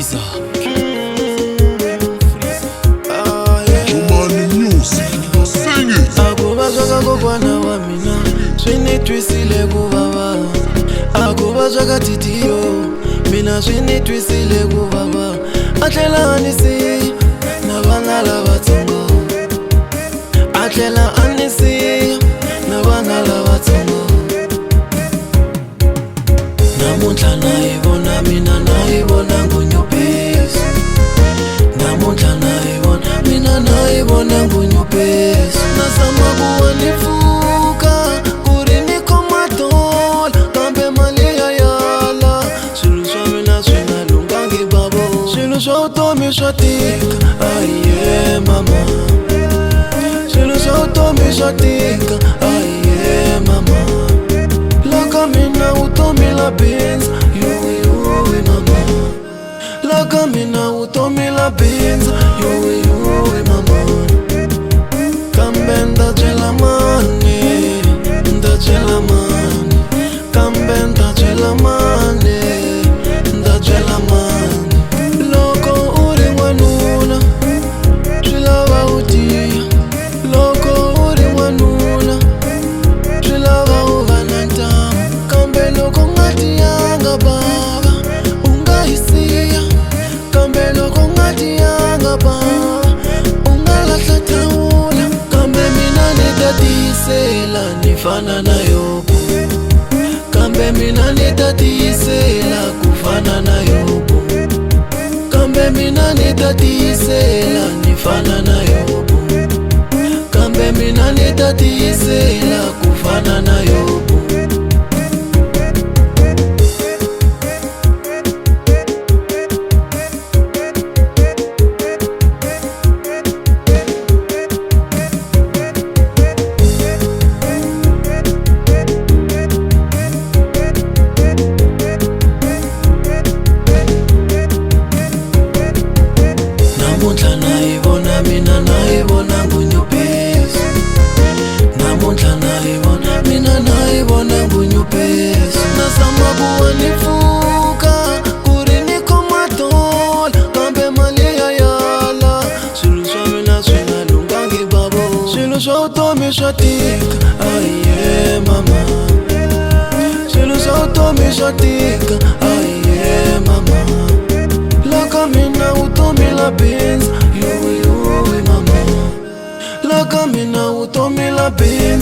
Freezer. Jumani Music. Sing it. Akubazwaka kokwana wa mina swinitwisile kuvava. Akubazwaka titiyo mina swinitwisile kuvava. Atlela anisi na vana lavatsongo. Atlela anisi na vana lavatsongo. Namuntlha nayivona mina nayivona ngunyupesi. Namuntlha nayivona mina nayivona ngunyupesi. Nazama kuwa nifuka kuri nikhoma dola kambe mali ya yala. Swilo swa mina swi nga lungangi babo. Swilo swa vutomi swa tika ayiye mama. Swilo swa vutomi swa tika ayiye mama. Loko mina vutomi la benza yuwi mama. Loko mina vutomi la benza yuwi mama. Kambe ndachela mani, ndachela mani. Kambe ndachela mani, ndachela mani. Loko uri wanuna swi lava u tiya. Loko uri wanuna swi lava u va na ntamu. Kambe loko nga tiyanga bava u nga hi siya. Kambe loko nga tiyanga bava u nga lahla thawula. Kambe mina ni ta tiyisela ni fana na Yobu. Kambe mina ni ta tiyisela ku fana na Yobu. Kambe mina ni ta tiyisela ni fana na Yobu. Kambe mina ni ta tiyisela ku fana na Yobu. Namuntlha nayivona mina nayivona ngunyupesi. Namuntlha nayivona mina nayivona ngunyupesi. Nazama kuwa nifuka kuri nikhoma dola kambe mali ya yala. Swilo swa mina swi nga lungangi babo. Swilo swa vutomi swa tika ayiye mama. Swilo swa vutomi swa tika ayiye mama. Loko mina vutomi la benza yuwi mama. Loko mina vutomi la benza